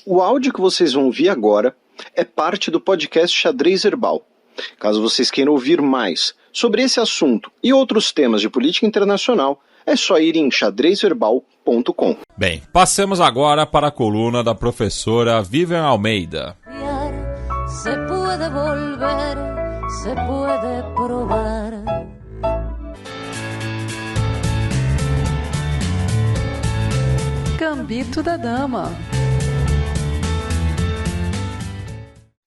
O áudio que vocês vão ouvir agora é parte do podcast Xadrez Herbal. Caso vocês queiram ouvir mais sobre esse assunto e outros temas de política internacional, é só ir em xadrezherbal.com. Bem, passemos agora para a coluna da professora Vivian Almeida. Se puede volver, se puede provar. Gambito da Dama.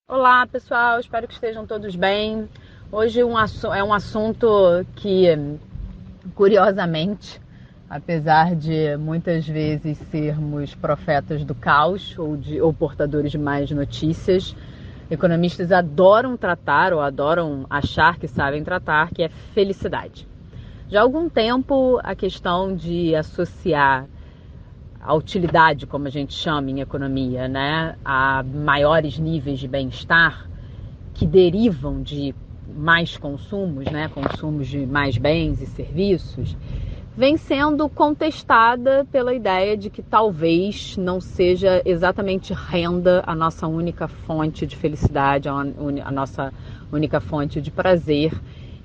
Olá pessoal, espero que estejam todos bem. Hoje é um assunto que, curiosamente, apesar de muitas vezes sermos profetas do caos ou portadores de más notícias, economistas adoram tratar ou adoram achar que sabem tratar, que é felicidade. Já há algum tempo a questão de associar a utilidade, como a gente chama em economia, né, a maiores níveis de bem-estar que derivam de mais consumos, né, consumos de mais bens e serviços, vem sendo contestada pela ideia de que talvez não seja exatamente renda a nossa única fonte de felicidade, a nossa única fonte de prazer,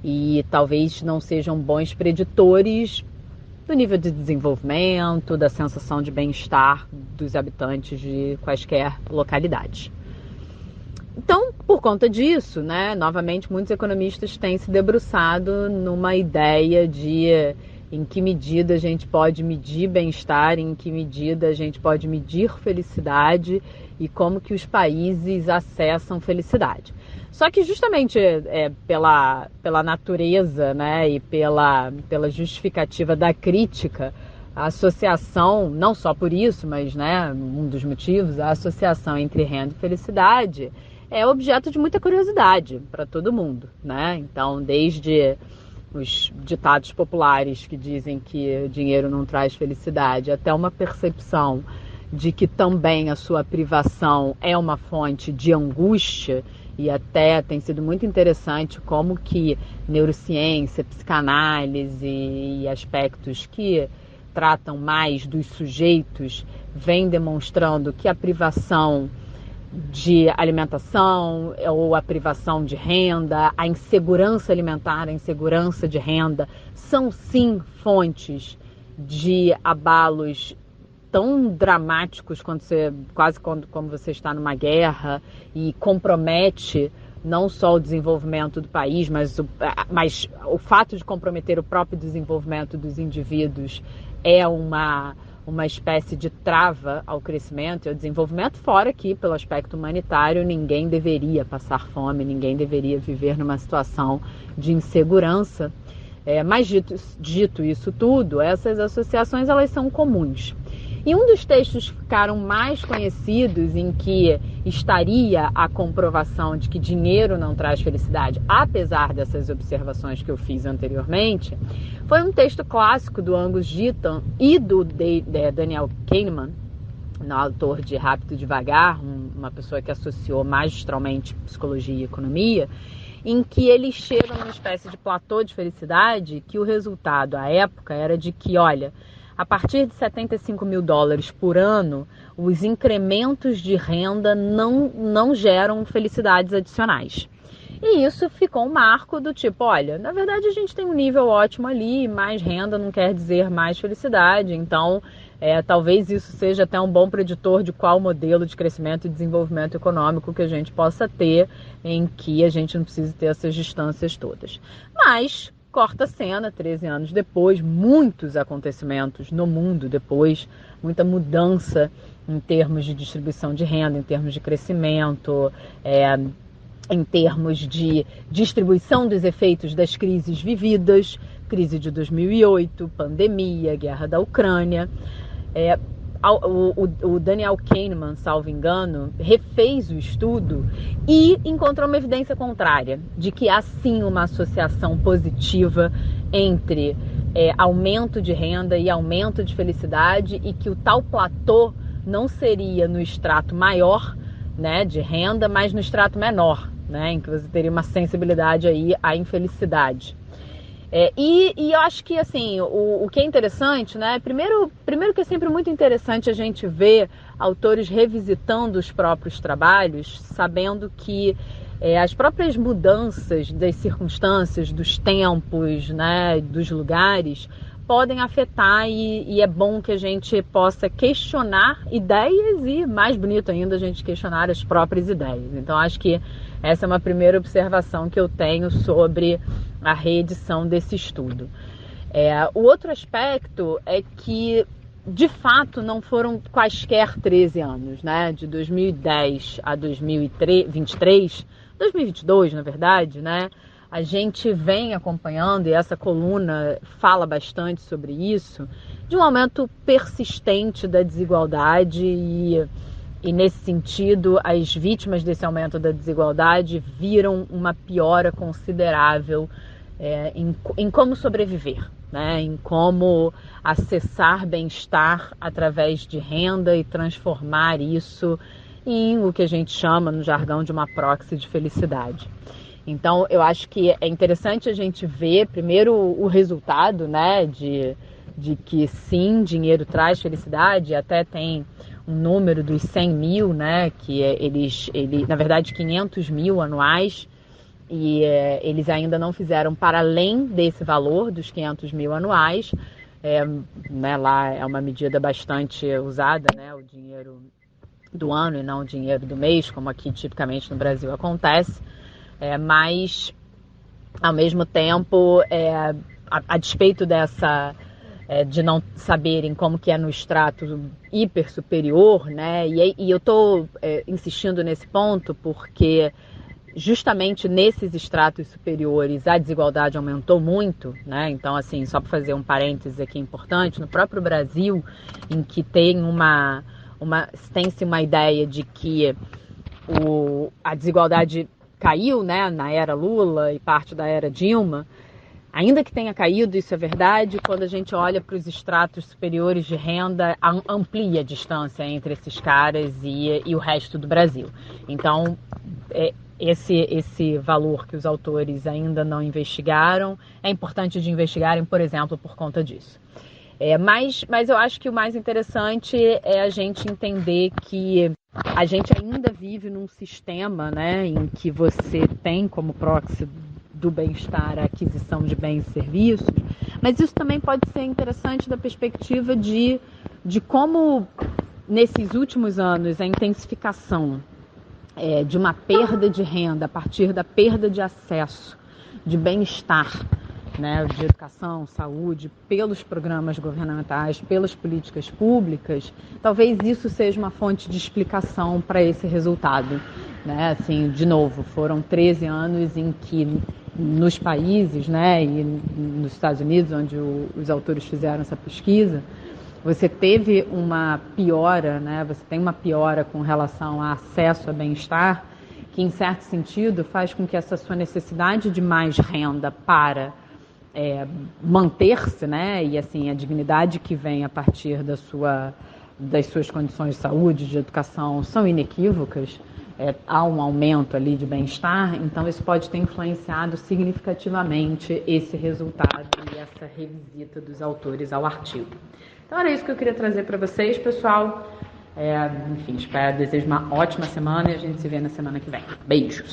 e talvez não sejam bons preditores do nível de desenvolvimento, da sensação de bem-estar dos habitantes de quaisquer localidades. Então, por conta disso, né, novamente, muitos economistas têm se debruçado numa ideia de em que medida a gente pode medir bem-estar, em que medida a gente pode medir felicidade e como que os países acessam felicidade. Só que justamente pela natureza, né, e pela justificativa da crítica, a associação, não só por isso, mas, né, um dos motivos, a associação entre renda e felicidade é objeto de muita curiosidade para todo mundo, né? Então, desde os ditados populares que dizem que dinheiro não traz felicidade, até uma percepção de que também a sua privação é uma fonte de angústia. E até tem sido muito interessante como que neurociência, psicanálise e aspectos que tratam mais dos sujeitos vêm demonstrando que a privação de alimentação ou a privação de renda, a insegurança alimentar, a insegurança de renda, são sim fontes de abalos tão dramáticos como você está numa guerra e compromete não só o desenvolvimento do país, mas o fato de comprometer o próprio desenvolvimento dos indivíduos é uma espécie de trava ao crescimento e ao desenvolvimento, fora que, pelo aspecto humanitário, ninguém deveria passar fome, ninguém deveria viver numa situação de insegurança. Mas dito isso tudo, essas associações elas são comuns. E um dos textos que ficaram mais conhecidos em que estaria a comprovação de que dinheiro não traz felicidade, apesar dessas observações que eu fiz anteriormente, foi um texto clássico do Angus Deaton e do Daniel Kahneman, autor de Rápido e Devagar, uma pessoa que associou magistralmente psicologia e economia, em que eles chegam numa espécie de platô de felicidade, que o resultado à época era de que, olha, a partir de $75 mil por ano, os incrementos de renda não geram felicidades adicionais. E isso ficou um marco do tipo, olha, na verdade a gente tem um nível ótimo ali, mais renda não quer dizer mais felicidade, então talvez isso seja até um bom preditor de qual modelo de crescimento e desenvolvimento econômico que a gente possa ter, em que a gente não precisa ter essas distâncias todas. Mas corta a cena, 13 anos depois, muitos acontecimentos no mundo depois, muita mudança em termos de distribuição de renda, em termos de crescimento, em termos de distribuição dos efeitos das crises vividas, crise de 2008, pandemia, guerra da Ucrânia. O Daniel Kahneman, salvo engano, refez o estudo e encontrou uma evidência contrária, de que há sim uma associação positiva entre aumento de renda e aumento de felicidade, e que o tal platô não seria no extrato maior, né, de renda, mas no extrato menor, né, em que você teria uma sensibilidade aí à infelicidade. E eu acho que, assim, o que é interessante, né? Primeiro que é sempre muito interessante a gente ver autores revisitando os próprios trabalhos, sabendo que as próprias mudanças das circunstâncias, dos tempos, né, dos lugares, podem afetar e é bom que a gente possa questionar ideias e, mais bonito ainda, a gente questionar as próprias ideias. Então, acho que essa é uma primeira observação que eu tenho sobre a reedição desse estudo. O outro aspecto é que, de fato, não foram quaisquer 13 anos, né? De 2010 a 2023, 2022, na verdade, né? A gente vem acompanhando, e essa coluna fala bastante sobre isso, de um aumento persistente da desigualdade e nesse sentido, as vítimas desse aumento da desigualdade viram uma piora considerável em como sobreviver, né? Em como acessar bem-estar através de renda e transformar isso em o que a gente chama, no jargão, de uma proxy de felicidade. Então, eu acho que é interessante a gente ver, primeiro, o resultado, né, de que sim, dinheiro traz felicidade, até tem um número dos 100 mil, né, que na verdade, 500 mil anuais, e eles ainda não fizeram para além desse valor dos 500 mil anuais. Né, lá é uma medida bastante usada, né, o dinheiro do ano e não o dinheiro do mês, como aqui tipicamente no Brasil acontece. Mas, ao mesmo tempo, a despeito de não saberem como que é no extrato hiper superior, né? E eu estou insistindo nesse ponto porque justamente nesses estratos superiores a desigualdade aumentou muito, né? Então, assim, só para fazer um parênteses aqui importante, no próprio Brasil, em que tem-se uma ideia de que a desigualdade caiu, né, na era Lula e parte da era Dilma, ainda que tenha caído, isso é verdade, quando a gente olha para os estratos superiores de renda, amplia a distância entre esses caras e o resto do Brasil. Então, esse valor que os autores ainda não investigaram, é importante de investigarem, por exemplo, por conta disso. Mas eu acho que o mais interessante é a gente entender que a gente ainda vive num sistema, né, em que você tem como proxy do bem-estar a aquisição de bens e serviços, mas isso também pode ser interessante da perspectiva de como, nesses últimos anos, a intensificação de uma perda de renda a partir da perda de acesso, de bem-estar, né, de educação, saúde, pelos programas governamentais, pelas políticas públicas, talvez isso seja uma fonte de explicação para esse resultado, né? Assim, de novo, foram 13 anos em que nos países, né, e nos Estados Unidos, onde os autores fizeram essa pesquisa, você teve uma piora, né? Você tem uma piora com relação a acesso a bem-estar, que em certo sentido faz com que essa sua necessidade de mais renda para manter-se, né, e assim a dignidade que vem a partir das suas condições de saúde, de educação, são inequívocas. Há um aumento ali de bem-estar, então isso pode ter influenciado significativamente esse resultado e essa revisita dos autores ao artigo. Então era isso que eu queria trazer para vocês, pessoal. Enfim, desejo uma ótima semana e a gente se vê na semana que vem. Beijos!